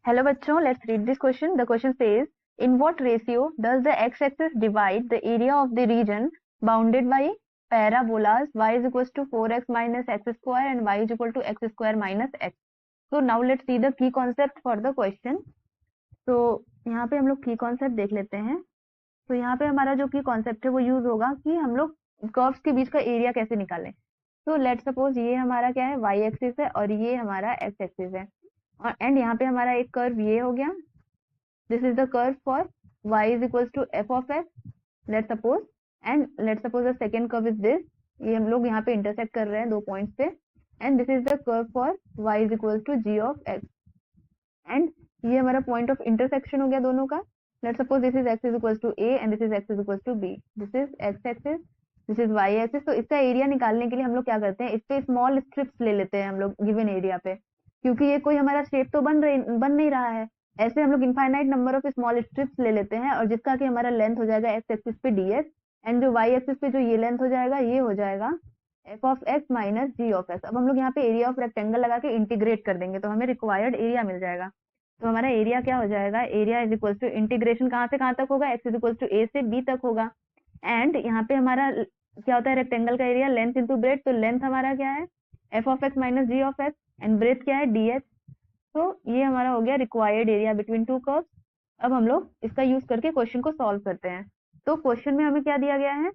Hello बच्चों, let's read this question. The question says, in what ratio does the x-axis divide the area of the region bounded by parabolas y is equals to 4x minus x square and y is equal to x square minus x. So now let's see the key concept for the question. तो यहाँ पे हम लोग की concept देख लेते हैं. तो यहाँ पे हमारा जो की कॉन्सेप्ट है वो यूज होगा कि हम लोग कर्व्स के बीच का एरिया कैसे निकालें. तो लेट सपोज ये हमारा क्या है, y एक्सिस है और ये हमारा x एक्सिस है और एंड यहाँ पे हमारा एक कर्व ये हो गया. This is the curve for y is equals to f of x. Let suppose the second curve is this. ये हम लोग यहाँ पे इंटरसेक्ट कर रहे हैं दो पॉइंट्स पे and this is the curve for y is equals to g of x. And ये हमारा पॉइंट ऑफ इंटरसेक्शन हो गया दोनों का. Let suppose this is x is equals to a and this is x is equals to b. This is x axis, this is y axis. तो इसका area निकालने के लिए हम लोग क्या करते हैं, इस पे स्मॉल स्ट्रिप्स ले लेते हैं हम लोग गिवन एरिया पे, क्योंकि ये कोई हमारा शेप तो बन नहीं रहा है. ऐसे हम लोग infinite number of small strips ले लेते हैं और जिसका कि हमारा लेंथ हो जाएगा एक्स एक्सिस पे ds एंड जो y एक्सिस पे जो ये लेंथ हो जाएगा ये हो जाएगा f of x minus g of x. अब हम लोग यहाँ पे एरिया ऑफ रेक्टेंगल लगा के इंटीग्रेट कर देंगे तो हमें रिक्वायर्ड एरिया मिल जाएगा. तो हमारा एरिया क्या हो जाएगा, area is equal to integration कहाँ से कहाँ तक होगा, x is equal to a से b तक होगा. एंड यहाँ पे हमारा क्या होता है, रेक्टेंगल का एरिया लेंथ इंटू ब्रेथ. तो लेंथ हमारा क्या है, f of x minus g of x and breadth क्या है, dh. तो ये हमारा हो गया required area between two curves. अब हम लोग इसका यूज करके क्वेश्चन को सॉल्व करते हैं. तो क्वेश्चन में हमें क्या दिया गया है,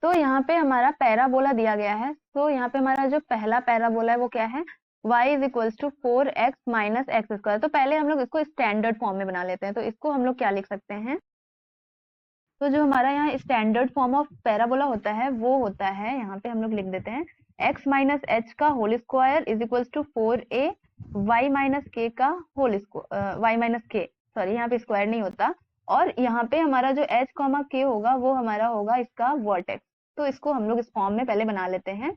तो यहाँ पे हमारा पैराबोला दिया गया है. तो यहाँ पे हमारा जो पहला पैराबोला है वो क्या है, y is equals to 4x minus x square. तो पहले हम लोग इसको स्टैंडर्ड फॉर्म में बना लेते हैं. तो इसको हम लोग क्या लिख सकते हैं, तो जो हमारा यहाँ स्टैंडर्ड फॉर्म ऑफ पैराबोला होता है वो होता है, यहाँ पे हम लोग लिख देते हैं x माइनस एच का whole square is equals to 4a y minus k का whole square, y minus k, sorry यहाँ पे स्क्वायर नहीं होता. और यहाँ पे हमारा जो h कॉमा k होगा वो हमारा होगा इसका वर्टेक्स. तो इसको हम लोग इस फॉर्म में पहले बना लेते हैं.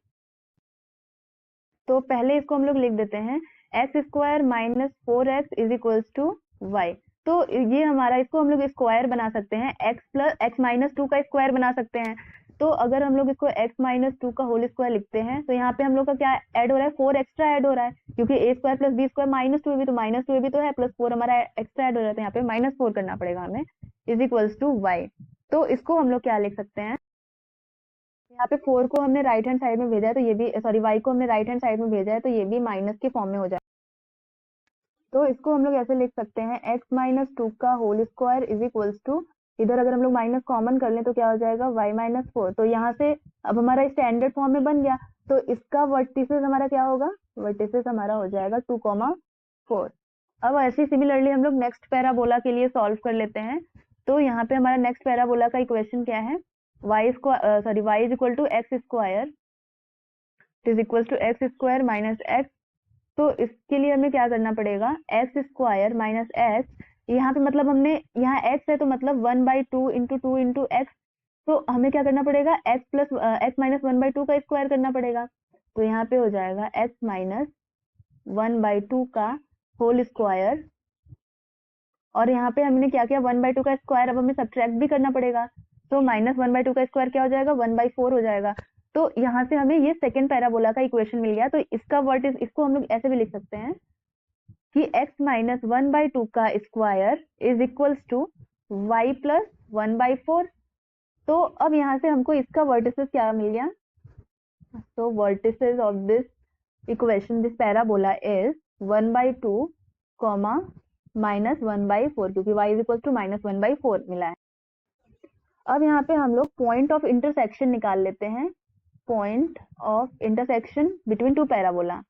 तो पहले इसको हम लोग लिख देते हैं x square minus 4x is equals to y. तो ये हमारा, इसको हम लोग स्क्वायर बना सकते हैं, x प्लस x माइनस 2 का स्क्वायर बना सकते हैं. तो अगर हम लोग इसको x माइनस 2 का होल स्क्वायर लिखते हैं तो यहाँ पे हम लोग का क्या ऐड हो रहा है, 4 एक्स्ट्रा ऐड हो रहा है, क्योंकि a square plus b square minus 2 भी, तो माइनस 2 भी तो है प्लस 4 हमारा एक्स्ट्रा ऐड हो रहा है, यहाँ पे माइनस 4 करना पड़ेगा हमें, इज इक्वल्स टू y. तो इसको हम लोग क्या लिख सकते हैं, यहाँ पे 4 को हमने राइट हैंड साइड में भेजा है तो ये भी, सॉरी y को हमने राइट हैंड साइड में भेजा है तो ये भी माइनस के फॉर्म में हो जाए. तो इसको हम लोग ऐसे लिख सकते हैं x माइनस 2 का whole square is equals to, इधर अगर हम लोग माइनस कॉमन कर लें तो क्या हो जाएगा y माइनस 4. तो यहाँ से अब हमारा स्टैंडर्ड फॉर्म में बन गया. तो इसका वर्टिसेस हमारा क्या होगा, वर्टिसेस हमारा हो जाएगा 2,4. अब ऐसे सिमिलरली हम लोग नेक्स्ट पैराबोला के लिए सॉल्व कर लेते हैं. तो यहाँ पे हमारा नेक्स्ट पैराबोला का इक्वेशन क्या है, y is equal to x square is equal to x square minus x. तो इसके लिए हमें क्या करना पड़ेगा, एक्स स्क्वायर माइनस एक्स, यहाँ पे मतलब हमने यहाँ x है तो मतलब 1/2 इंटू 2 इंटू एक्स. तो हमें क्या करना पड़ेगा, x माइनस 1/2 का स्क्वायर करना पड़ेगा. तो यहाँ पे हो जाएगा x माइनस 1/2 का होल स्क्वायर. और यहाँ पे हमने क्या किया, 1/2 का स्क्वायर अब हमें सब्ट्रैक्ट भी करना पड़ेगा. तो माइनस 1/2 का स्क्वायर क्या हो जाएगा, 1/4 हो जाएगा. तो यहाँ से हमें ये सेकेंड पैराबोला का इक्वेशन मिल गया. तो इसका वर्टिस, इसको हम लोग ऐसे भी लिख सकते हैं कि x माइनस 1/2 का square is equals to y plus 1/4. तो अब यहाँ से हमको इसका वर्टिसेस क्या मिल गया, तो vertices of this equation, this parabola is 1/2 comma minus 1/4, क्योंकि y is equal to minus 1/4 मिला है. अब यहाँ पे हम लोग पॉइंट ऑफ इंटरसेक्शन निकाल लेते हैं, point of intersection between two parabola.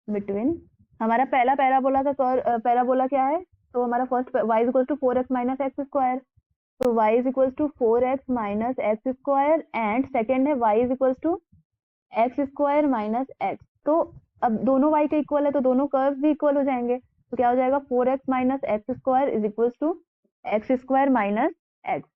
बिटवीन हमारा पहला पैराबोला का पैराबोला क्या है, तो हमारा first y is equal to 4x minus x square. तो y is equal to 4x minus x square and second है y is equal to x square minus x. तो अब दोनों y के इक्वल है तो दोनों कर्व भी इक्वल हो जाएंगे. तो क्या हो जाएगा, 4x minus x square is equal to x square minus x.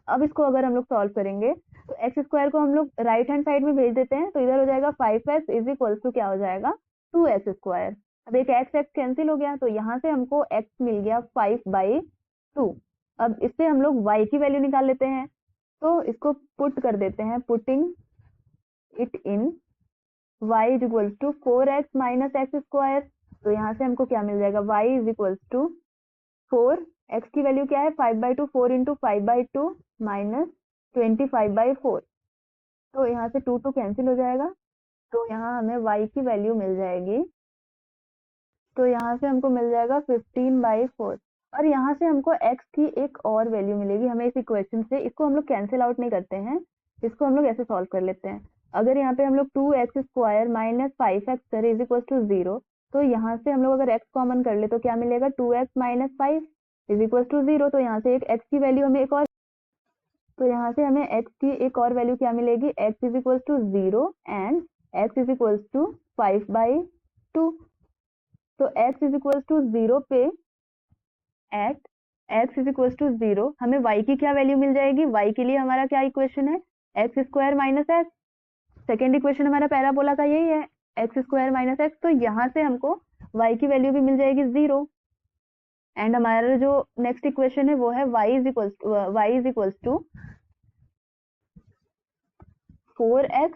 अब इसको अगर हम लोग सॉल्व करेंगे तो एक्स स्क्वायर को हम लोग राइट हैंड साइड में भेज देते हैं. तो इधर हो जाएगा 5x इज इक्वल टू क्या हो जाएगा, 2x स्क्वायर. अब एक x कैंसिल हो गया तो यहाँ से हमको x मिल गया 5/2. अब इससे हम लोग y की वैल्यू निकाल लेते हैं. तो इसको पुट कर देते हैं, putting it in y is equal to 4x minus x square. तो यहाँ से हमको क्या मिल जाएगा, y is equals to 4, x की वैल्यू क्या है 5/2, 4 इंटू 5/2 माइनस 25/4। तो यहाँ से 2 कैंसिल हो जाएगा, तो यहाँ हमें y की वैल्यू मिल जाएगी। तो यहाँ से हमको मिल जाएगा 15/4, और यहाँ से हमको x की एक और वैल्यू मिलेगी हमें इस इक्वेशन से। इसको हम लोग कैंसिल आउट नहीं करते हैं, इसको हम लोग ऐसे सॉल्व कर लेते हैं। अगर यहाँ पे हम लोग 2x² माइनस 5x करें इज इक्वल टू 0, तो यहाँ से हम लोग अगर x कॉमन कर ले तो क्या मिलेगा, 2x minus 5 is equal to 0। तो यहाँ से एक x की वैल्यू हमें एक और, तो यहाँ से हमें x की एक और वैल्यू क्या मिलेगी, x is equal to 0 and x is equal to 5/2। तो x इज इक्वल टू 0 पे at x is equal to 0 हमें y की क्या वैल्यू मिल जाएगी, y के लिए हमारा क्या इक्वेशन है, x² minus x। Second equation हमारा पैराबोला का यही है, x² माइनस x। तो यहाँ से हमको y की वैल्यू भी मिल जाएगी 0, एंड हमारा जो नेक्स्ट इक्वेशन है वो है y is equal to 4x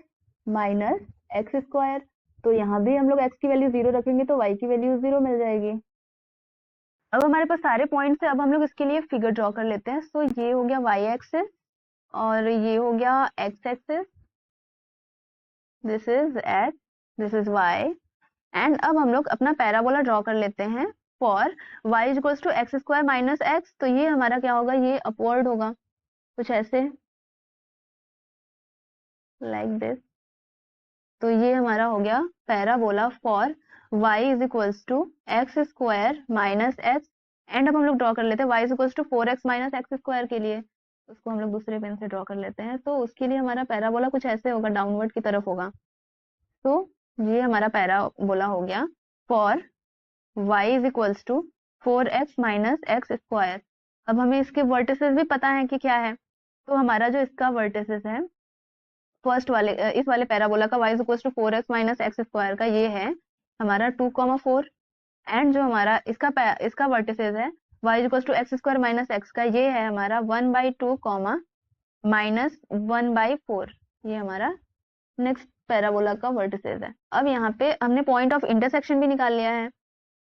minus x²। तो यहाँ भी हम लोग x की वैल्यू 0 रखेंगे तो y की वैल्यू 0 मिल जाएगी। अब हमारे पास सारे पॉइंट्स है, अब हम लोग इसके लिए फिगर ड्रॉ कर लेते हैं। सो ये हो गया y एक्सिस और ये हो गया x axis, this is x, this is y, and अब हम लोग अपना पैराबोला ड्रॉ कर लेते हैं for y is equal to x² minus x। तो ये हमारा क्या होगा, ये अपवर्ड होगा कुछ ऐसे लाइक दिस। तो ये हमारा हो गया parabola for y is equal to x² minus x, and अब हम लोग ड्रॉ कर लेते हैं y is equal to 4x minus x² के लिए। उसको हम लोग दूसरे पेन से ड्रॉ कर लेते हैं। तो उसके लिए हमारा पैराबोला कुछ ऐसे होगा, डाउनवर्ड की तरफ होगा। तो ये हमारा पैराबोला हो गया for y is equals to 4x minus x²। अब हमें इसके वर्टिसेस भी पता है कि क्या है। तो हमारा जो इसका वर्टिसेस है फर्स्ट वाले इस वाले पैराबोला का y is equals to 4x minus x² का ये है हमारा 2,4, एंड जो हमारा इसका वर्टिसेस है y is equals to x² minus x का ये है हमारा 1/2 माइनस 1/4। ये हमारा नेक्स्ट पैराबोला का वर्टिसेस है। अब यहाँ पे हमने पॉइंट ऑफ इंटरसेक्शन भी निकाल लिया है।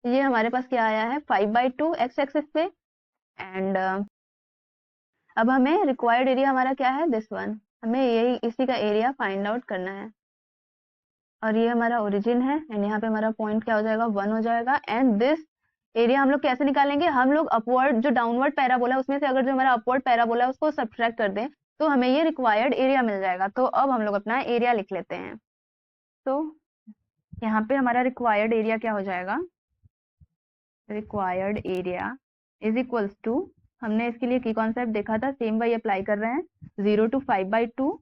ये हमारे पास क्या आया है 5/2 x एक्सिस पे, एंड अब हमें रिक्वायर्ड एरिया हमारा क्या है, दिस वन। हमें यही इसी का एरिया फाइंड आउट करना है, और ये हमारा ओरिजिन है, एंड यहाँ पे हमारा पॉइंट क्या हो जाएगा 1 हो जाएगा। एंड दिस एरिया हम लोग कैसे निकालेंगे, हम लोग अपवर्ड जो डाउनवर्ड पैराबोला उसमें से अगर जो हमारा अपवर्ड पैराबोला है उसको सब्ट्रैक्ट कर दें तो हमें ये रिक्वायर्ड एरिया मिल जाएगा। तो अब हम लोग अपना एरिया लिख लेते हैं। तो यहाँ पे हमारा रिक्वायर्ड एरिया क्या हो जाएगा, required area is equals to, हमने इसके लिए की कॉन्सेप्ट देखा था, सेम वही अप्लाई कर रहे हैं, 0 to 5/2।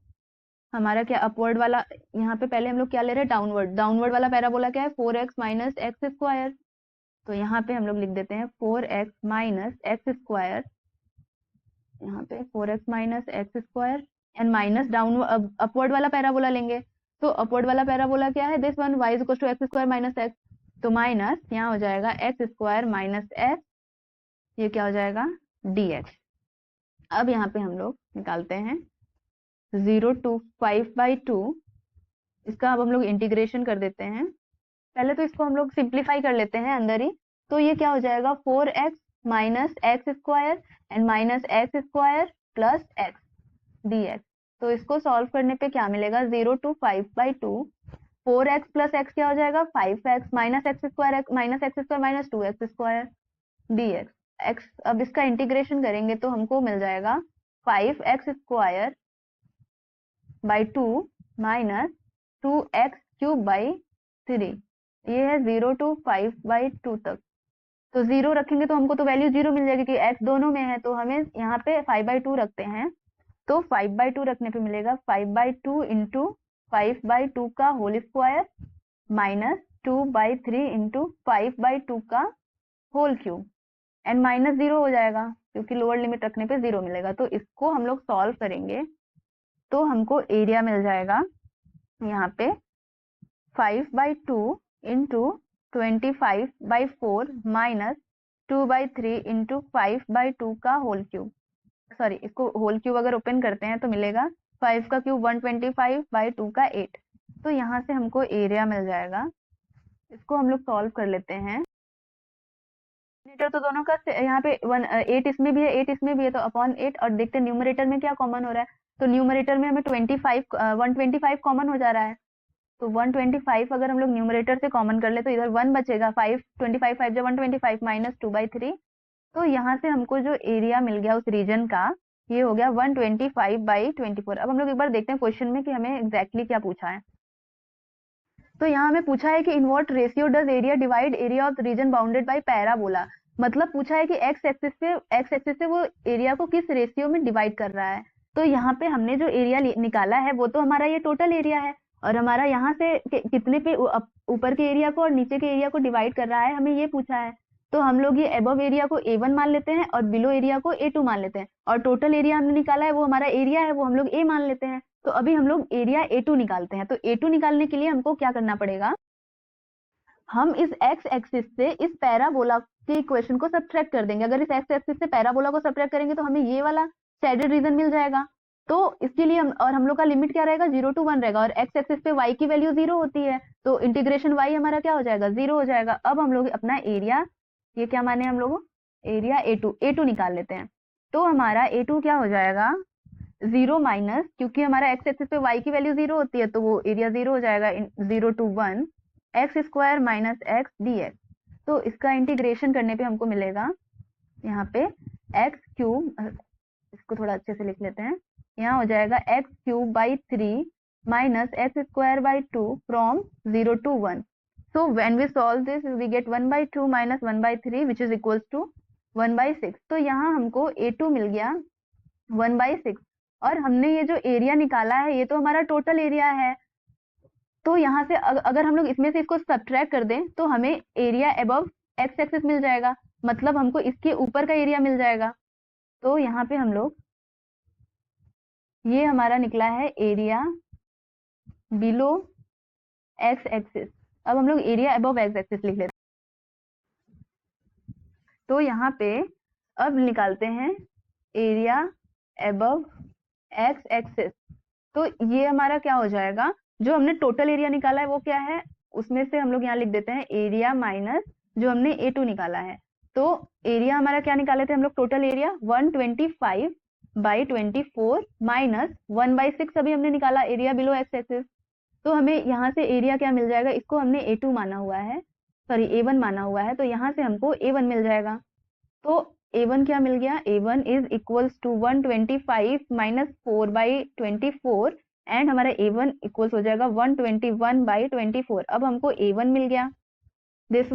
हमारा क्या अपवर्ड वाला, यहाँ पे पहले हम लोग क्या ले रहे हैं, डाउनवर्ड वाला पैराबोला क्या है 4x माइनस x²। तो यहाँ पे हम लोग लिख देते हैं 4x माइनस x², यहाँ पे 4x minus x², and minus down upward वाला पैराबोला लेंगे। तो अपवर्ड वाला पैराबोला क्या है, this one, y is equal to x² minus x। तो माइनस यहाँ हो जाएगा x² माइनस x, ये क्या हो जाएगा dx। अब यहाँ पे हम लोग निकालते हैं 0 to 5/2, इसका अब हम लोग इंटीग्रेशन कर देते हैं। पहले तो इसको हम लोग सिंप्लीफाई कर लेते हैं अंदर ही। तो ये क्या हो जाएगा 4x minus x² and minus x² plus x dx। तो इसको सॉल्व करने पे क्या मिलेगा, 0 to 5/2, 4x प्लस x क्या हो जाएगा 5x minus x² minus x² minus 2x² dx। x अब इसका इंटीग्रेशन करेंगे तो हमको मिल जाएगा 5x² बाई 2 माइनस 2x³ 3। ये है 0 to 5/2 तक। तो 0 रखेंगे तो हमको तो वैल्यू 0 मिल जाएगी क्योंकि x दोनों में है। तो हमें यहाँ पे 5/2 रखते हैं, तो 5/2 रखने पे मिलेगा 5/2 इंटू 5/2 का होल स्क्वायर माइनस 2/3 इंटू 5/2 का होल क्यूब, एंड माइनस 0 हो जाएगा क्योंकि लोअर लिमिट रखने पे 0 मिलेगा। तो इसको हम लोग सॉल्व करेंगे तो हमको एरिया मिल जाएगा यहाँ पे 5/2 इंटू 25/4 माइनस 2/3 इंटू 5/2 का होल क्यूब। सॉरी, इसको होल क्यूब अगर ओपन करते हैं तो मिलेगा 5 का क्यूब 125/2 का 8। तो यहाँ से हमको एरिया मिल जाएगा इसको हम लोग सॉल्व कर लेते हैं। तो दोनों का यहाँ पे 8 इसमें भी है 8 इसमें भी है, तो अपॉन 8, और देखते हैं न्यूमरेटर में क्या कॉमन हो रहा है। तो न्यूमरेटर में हमें 125 कॉमन हो जा रहा है। तो 125 अगर हम लोग न्यूमरेटर से कॉमन कर ले तो इधर 1 बचेगा, 5 25 5 जो 125 माइनस 2/3। तो यहाँ से हमको जो एरिया मिल गया उस रीजन का, ये हो गया 125/24। अब हम लोग एक बार देखते हैं क्वेश्चन में कि हमें एग्जैक्टली क्या पूछा है। तो यहाँ हमें पूछा है कि in what ratio does area divide area of reason bounded by parabola. मतलब पूछा है कि एक्स एक्सिस से वो एरिया को किस रेशियो में डिवाइड कर रहा है। तो यहाँ पे हमने जो एरिया निकाला है वो तो हमारा ये टोटल एरिया है, और हमारा यहाँ से कितने पे ऊपर के एरिया को और नीचे के एरिया को डिवाइड कर रहा है, हमें ये पूछा है। तो हम लोग ये अबव एरिया को A1 मान लेते हैं और बिलो एरिया को A2 मान लेते हैं, और टोटल एरिया हमने निकाला है वो हमारा एरिया है, वो हम लोग A मान लेते हैं। तो अभी हम लोग एरिया A2 निकालते हैं। तो A2 निकालने के लिए हमको क्या करना पड़ेगा, हम इस एक्स एक्सिस से इस पैराबोला के इक्वेशन को सब्ट्रैक्ट कर देंगे। अगर इस एक्स एक्सिस से पैराबोला को सब्ट्रैक्ट करेंगे तो हमें ये वाला शेडेड रीजन मिल जाएगा। तो इसके लिए हम लोग का लिमिट क्या रहेगा, 0 to 1 रहेगा, और एक्स एक्सिस पे y की वैल्यू 0 होती है, तो इंटीग्रेशन y हमारा क्या हो जाएगा, 0 हो जाएगा। अब हम लोग अपना एरिया, ये क्या माने हम लोग, एरिया A2 निकाल लेते हैं। तो हमारा A2 क्या हो जाएगा, 0 माइनस, क्योंकि हमारा एक्स एक्सिस पे y की वैल्यू 0 होती है, तो वो एरिया 0 हो जाएगा, 0 to 1 x square minus x dx। तो इसका इंटीग्रेशन करने पे हमको मिलेगा यहाँ पे x³, इसको थोड़ा अच्छे से लिख लेते हैं, यहाँ हो जाएगा x³/3 minus x square by 2 from 0 to 1। So when we solve this we get 1/2 minus 1/3 which is equals to 1/6। तो यहाँ हमको A2 मिल गया 1/6, और हमने ये जो एरिया निकाला है ये तो हमारा टोटल एरिया है। तो यहाँ से अगर हम लोग इसमें से इसको सब्ट्रैक्ट कर दें तो हमें एरिया अबव एक्स एक्सिस मिल जाएगा, मतलब हमको इसके ऊपर का एरिया मिल जाएगा। तो यहाँ पे हम लोग, ये हमारा निकला है एरिया बिलो एक्स एक्सिस। अब हम लोग एरिया अबव एक्स एक्सिस लिख लेते हैं। तो यहाँ पे अब निकालते हैं एरिया अबव एक्स एक्सिस। तो ये हमारा क्या हो जाएगा, जो हमने टोटल एरिया निकाला है वो क्या है, उसमें से हम लोग यहाँ लिख देते हैं एरिया माइनस जो हमने A2 निकाला है। तो एरिया हमारा क्या निकाले थे हम लोग, टोटल एरिया 125/24 माइनस 1/6 अभी हमने निकाला एरिया बिलो एक्स एक्सिस। तो हमें यहाँ से एरिया क्या मिल जाएगा, इसको हमने A2 माना हुआ है, सॉरी A1 माना हुआ है, तो यहाँ से हमको A1 मिल जाएगा। तो A1 क्या मिल गया, A1 is equals to 125 minus 4/24, and हमारा A1 इक्वल्स हो जाएगा 121/24। अब हमको A1 मिल गया। दिस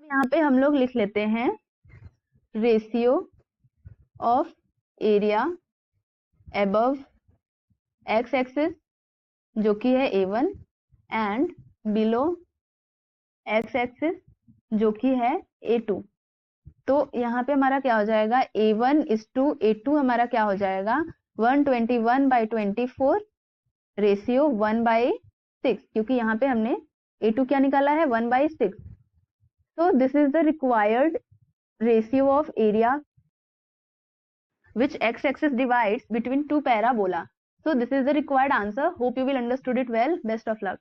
यहाँ पे हम लोग लिख लेते हैं ratio of area above x axis जो कि है A1 and below x axis जो कि है A2। तो यहाँ पे हमारा क्या हो जाएगा, A1:A2 हमारा क्या हो जाएगा 121/24 रेशियो 1/6, क्योंकि यहाँ पे हमने A2 क्या निकाला है 1/6। So this is the required ratio of area which x-axis divides between two parabola. So this is the required answer. Hope you will understood it well. Best of luck.